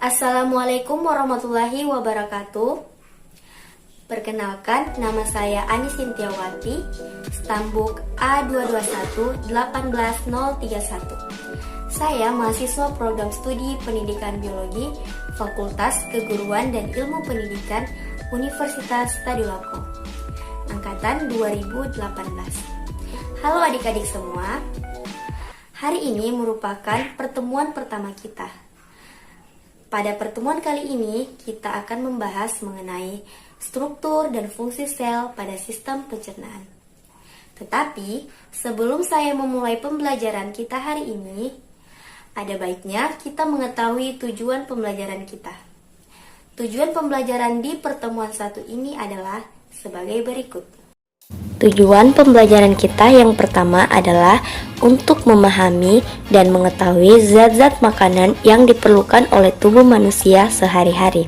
Assalamualaikum warahmatullahi wabarakatuh. Perkenalkan, nama saya Ani Sintiawati, Stambuk A22188031. Saya mahasiswa program studi Pendidikan Biologi, Fakultas Keguruan dan Ilmu Pendidikan Universitas Tadulako, Angkatan 2018. Halo adik-adik semua. Hari ini merupakan pertemuan pertama kita. Pada pertemuan kali ini, kita akan membahas mengenai struktur dan fungsi sel pada sistem pencernaan. Tetapi, sebelum saya memulai pembelajaran kita hari ini, ada baiknya kita mengetahui tujuan pembelajaran kita. Tujuan pembelajaran di pertemuan satu ini adalah sebagai berikut. Tujuan pembelajaran kita yang pertama adalah untuk memahami dan mengetahui zat-zat makanan yang diperlukan oleh tubuh manusia sehari-hari.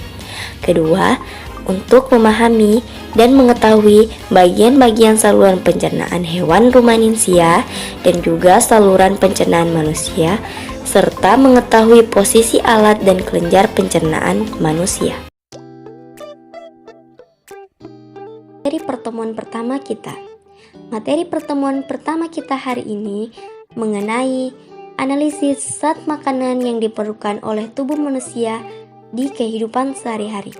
Kedua, untuk memahami dan mengetahui bagian-bagian saluran pencernaan hewan rumaninsia dan juga saluran pencernaan manusia, serta mengetahui posisi alat dan kelenjar pencernaan manusia. Materi pertemuan pertama kita. Materi pertemuan pertama kita hari ini mengenai analisis zat makanan yang diperlukan oleh tubuh manusia di kehidupan sehari-hari.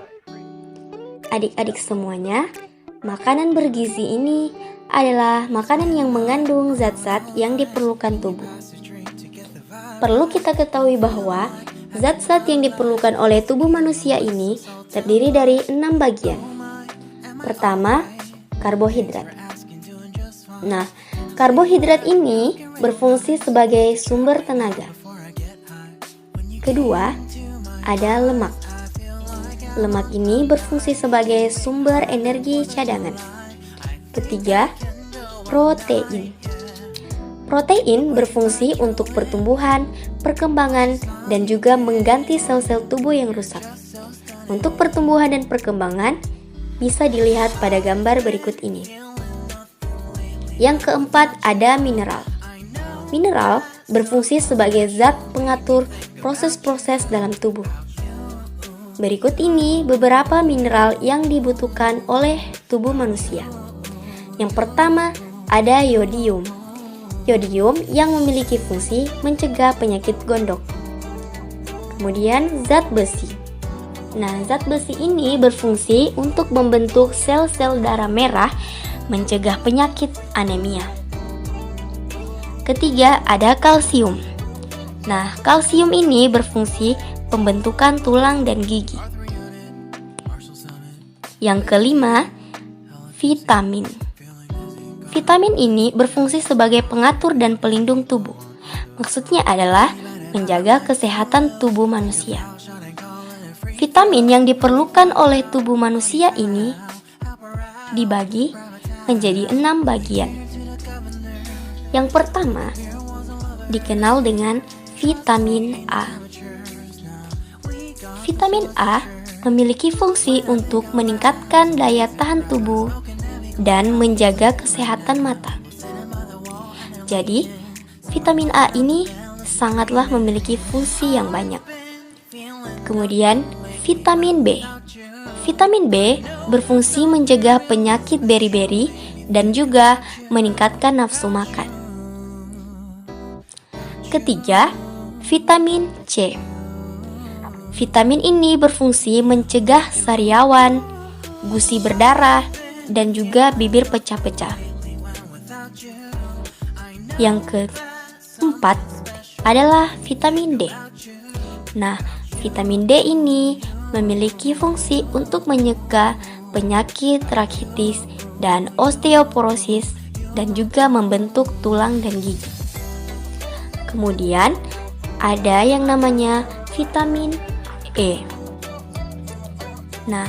Adik-adik semuanya, makanan bergizi ini adalah makanan yang mengandung zat-zat yang diperlukan tubuh. Perlu kita ketahui bahwa zat-zat yang diperlukan oleh tubuh manusia ini terdiri dari 6 bagian. Pertama, karbohidrat. Nah, karbohidrat ini berfungsi sebagai sumber tenaga. Kedua, ada lemak. Lemak ini berfungsi sebagai sumber energi cadangan. Ketiga, protein. Protein berfungsi untuk pertumbuhan, perkembangan, dan juga mengganti sel-sel tubuh yang rusak. Untuk pertumbuhan dan perkembangan, bisa dilihat pada gambar berikut ini. Yang keempat, ada mineral. Mineral berfungsi sebagai zat pengatur proses-proses dalam tubuh. Berikut ini beberapa mineral yang dibutuhkan oleh tubuh manusia. Yang pertama, ada yodium. Yodium yang memiliki fungsi mencegah penyakit gondok. Kemudian, zat besi. Nah, zat besi ini berfungsi untuk membentuk sel-sel darah merah, mencegah penyakit anemia. Ketiga, ada kalsium. Nah, kalsium ini berfungsi pembentukan tulang dan gigi. Yang kelima, vitamin. Vitamin ini berfungsi sebagai pengatur dan pelindung tubuh. Maksudnya adalah menjaga kesehatan tubuh manusia. Vitamin yang diperlukan oleh tubuh manusia ini dibagi menjadi 6 bagian. Yang pertama dikenal dengan vitamin A. Vitamin A memiliki fungsi untuk meningkatkan daya tahan tubuh dan menjaga kesehatan mata. Jadi, vitamin A ini sangatlah memiliki fungsi yang banyak. Kemudian, vitamin B. Vitamin B berfungsi mencegah penyakit beri-beri dan juga meningkatkan nafsu makan. Ketiga, vitamin C. Vitamin ini berfungsi mencegah sariawan, gusi berdarah, dan juga bibir pecah-pecah. Yang keempat adalah vitamin D. Nah, vitamin D ini memiliki fungsi untuk mencegah penyakit rakitis dan osteoporosis dan juga membentuk tulang dan gigi. Kemudian ada yang namanya vitamin E. Nah,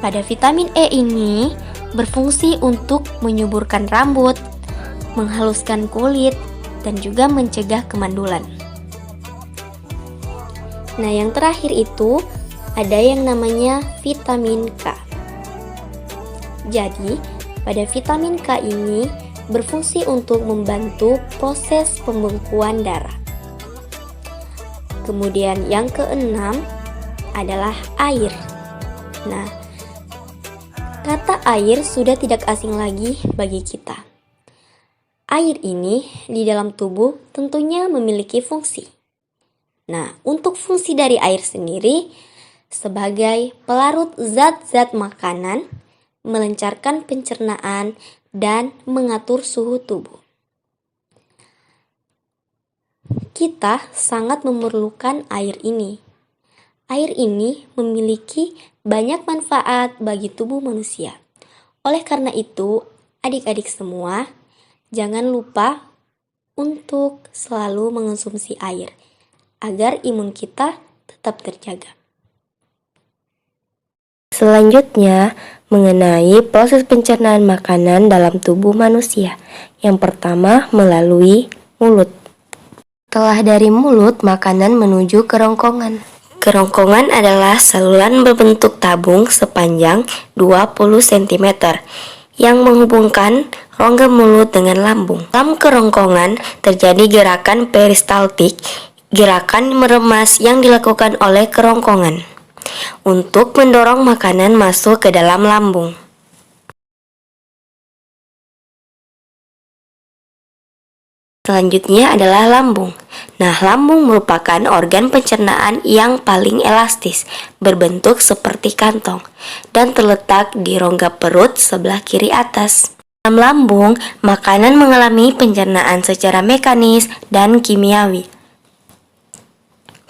pada vitamin E ini berfungsi untuk menyuburkan rambut, menghaluskan kulit, dan juga mencegah kemandulan. Nah, yang terakhir itu ada yang namanya vitamin K. Jadi, pada vitamin K ini berfungsi untuk membantu proses pembekuan darah. Kemudian yang keenam adalah air. Nah, kata air sudah tidak asing lagi bagi kita. Air ini di dalam tubuh tentunya memiliki fungsi. Nah, untuk fungsi dari air sendiri sebagai pelarut zat-zat makanan, melancarkan pencernaan, dan mengatur suhu tubuh. Kita sangat memerlukan air ini. Air ini memiliki banyak manfaat bagi tubuh manusia. Oleh karena itu, adik-adik semua, jangan lupa untuk selalu mengonsumsi air agar imun kita tetap terjaga. Selanjutnya, mengenai proses pencernaan makanan dalam tubuh manusia. Yang pertama, melalui mulut. Setelah dari mulut, makanan menuju kerongkongan. Kerongkongan adalah saluran berbentuk tabung sepanjang 20 cm yang menghubungkan rongga mulut dengan lambung. Dalam kerongkongan terjadi gerakan peristaltik, gerakan meremas yang dilakukan oleh kerongkongan untuk mendorong makanan masuk ke dalam lambung. Selanjutnya adalah lambung. Nah, lambung merupakan organ pencernaan yang paling elastis, berbentuk seperti kantong, dan terletak di rongga perut sebelah kiri atas. Dalam lambung, makanan mengalami pencernaan secara mekanis dan kimiawi.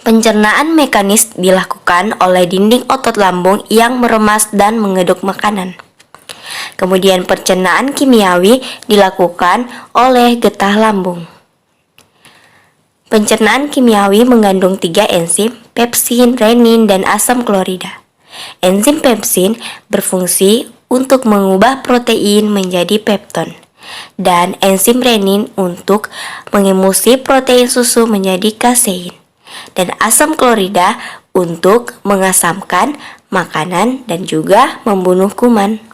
Pencernaan mekanis dilakukan oleh dinding otot lambung yang meremas dan mengeduk makanan. Kemudian pencernaan kimiawi dilakukan oleh getah lambung. Pencernaan kimiawi mengandung 3 enzim, pepsin, renin, dan asam klorida. Enzim pepsin berfungsi untuk mengubah protein menjadi pepton, dan enzim renin untuk mengemulsi protein susu menjadi kasein, dan asam klorida untuk mengasamkan makanan dan juga membunuh kuman.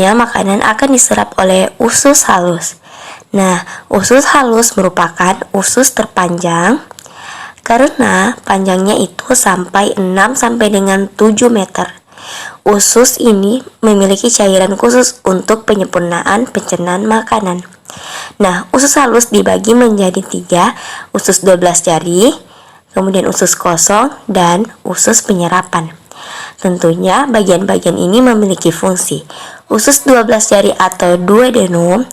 Makanan akan diserap oleh usus halus. Nah, usus halus merupakan usus terpanjang karena panjangnya itu sampai 6 sampai dengan 7 meter. Usus ini memiliki cairan khusus untuk penyempurnaan pencernaan makanan. Nah, usus halus dibagi menjadi 3, usus 12 jari, kemudian usus kosong, dan usus penyerapan. Tentunya bagian-bagian ini memiliki fungsi. Usus 12 jari atau duodenum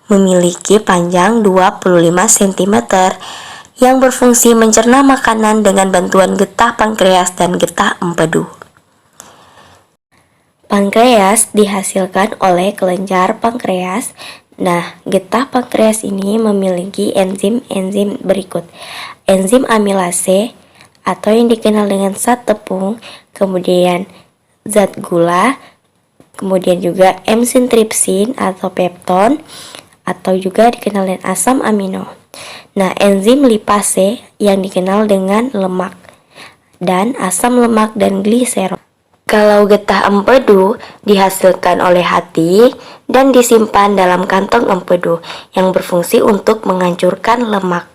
memiliki panjang 25 cm yang berfungsi mencerna makanan dengan bantuan getah pankreas dan getah empedu. Pankreas dihasilkan oleh kelenjar pankreas. Nah, getah pankreas ini memiliki enzim-enzim berikut. Enzim amilase atau yang dikenal dengan zat tepung, kemudian zat gula, kemudian juga enzim tripsin atau pepton, atau juga dikenal dengan asam amino. Nah, enzim lipase yang dikenal dengan lemak, dan asam lemak dan gliserol. Kalau getah empedu dihasilkan oleh hati dan disimpan dalam kantong empedu yang berfungsi untuk menghancurkan lemak.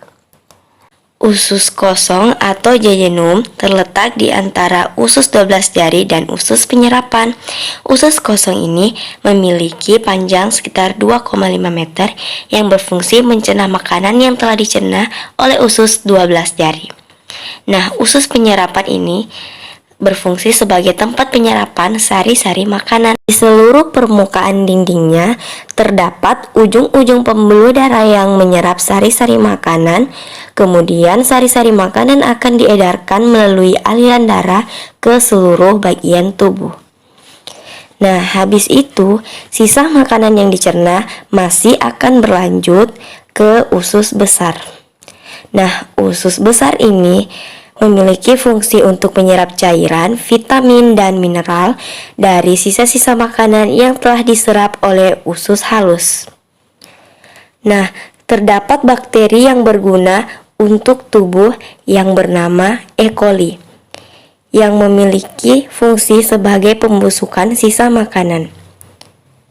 Usus kosong atau jejunum terletak di antara usus 12 jari dan usus penyerapan. Usus kosong ini memiliki panjang sekitar 2,5 meter yang berfungsi mencerna makanan yang telah dicerna oleh usus 12 jari. Nah, usus penyerapan ini berfungsi sebagai tempat penyerapan sari-sari makanan. Di seluruh permukaan dindingnya terdapat ujung-ujung pembuluh darah yang menyerap sari-sari makanan. Kemudian sari-sari makanan akan diedarkan melalui aliran darah ke seluruh bagian tubuh. Nah, habis itu sisa makanan yang dicerna masih akan berlanjut ke usus besar. Nah, usus besar ini memiliki fungsi untuk menyerap cairan, vitamin, dan mineral dari sisa-sisa makanan yang telah diserap oleh usus halus. Nah, terdapat bakteri yang berguna untuk tubuh yang bernama E. coli, yang memiliki fungsi sebagai pembusukan sisa makanan.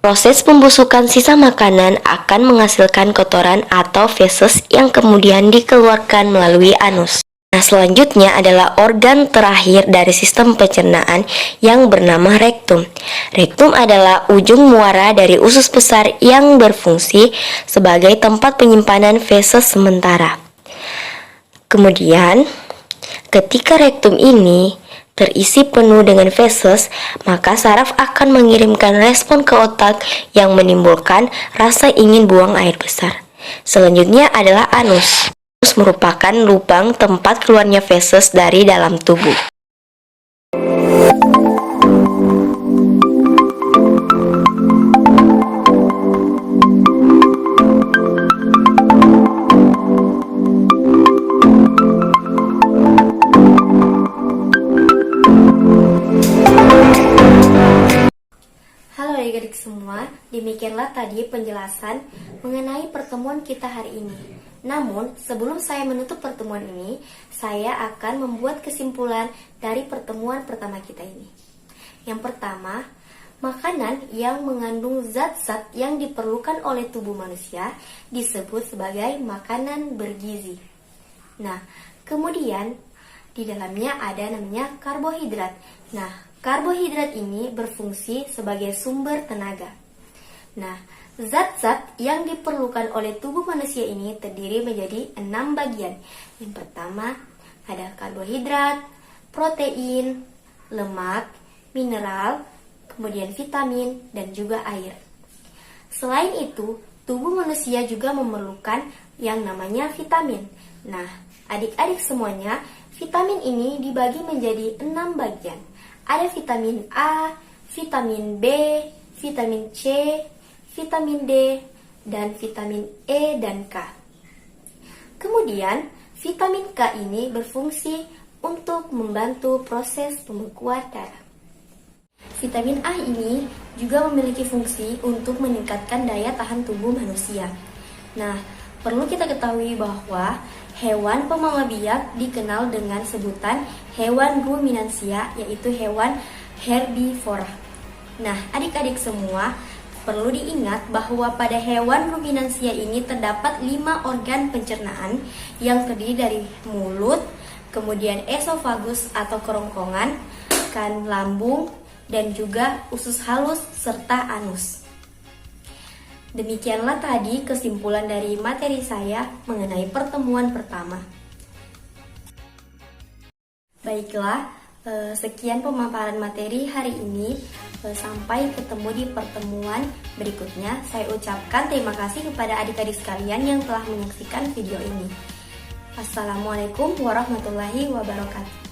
Proses pembusukan sisa makanan akan menghasilkan kotoran atau feses yang kemudian dikeluarkan melalui anus. Nah, selanjutnya adalah organ terakhir dari sistem pencernaan yang bernama rektum. Rektum adalah ujung muara dari usus besar yang berfungsi sebagai tempat penyimpanan feses sementara. Kemudian, ketika rektum ini terisi penuh dengan feses, maka saraf akan mengirimkan respon ke otak yang menimbulkan rasa ingin buang air besar. Selanjutnya adalah anus. Anus merupakan lubang tempat keluarnya feses dari dalam tubuh. Halo adik-adik semua, demikianlah tadi penjelasan mengenai pertemuan kita hari ini. Namun, sebelum saya menutup pertemuan ini, saya akan membuat kesimpulan dari pertemuan pertama kita ini. Yang pertama, makanan yang mengandung zat-zat yang diperlukan oleh tubuh manusia disebut sebagai makanan bergizi. Nah, kemudian di dalamnya ada namanya karbohidrat. Nah, karbohidrat ini berfungsi sebagai sumber tenaga. Nah, zat-zat yang diperlukan oleh tubuh manusia ini terdiri menjadi 6 bagian. Yang pertama ada karbohidrat, protein, lemak, mineral, kemudian vitamin, dan juga air. Selain itu, tubuh manusia juga memerlukan yang namanya vitamin. Nah, adik-adik semuanya, vitamin ini dibagi menjadi 6 bagian. Ada vitamin A, vitamin B, vitamin C, vitamin D, dan vitamin E dan K. Kemudian, vitamin K ini berfungsi untuk membantu proses pembekuan darah. Vitamin A ini juga memiliki fungsi untuk meningkatkan daya tahan tubuh manusia. Nah, perlu kita ketahui bahwa hewan pemakan biak dikenal dengan sebutan hewan ruminansia, yaitu hewan herbivora. Nah, adik-adik semua, perlu diingat bahwa pada hewan ruminansia ini terdapat 5 organ pencernaan yang terdiri dari mulut, kemudian esofagus atau kerongkongan, kan lambung, dan juga usus halus serta anus. Demikianlah tadi kesimpulan dari materi saya mengenai pertemuan pertama. Baiklah, sekian pemaparan materi hari ini. Sampai ketemu di pertemuan berikutnya. Saya ucapkan terima kasih kepada adik-adik sekalian yang telah menyaksikan video ini. Assalamualaikum warahmatullahi wabarakatuh.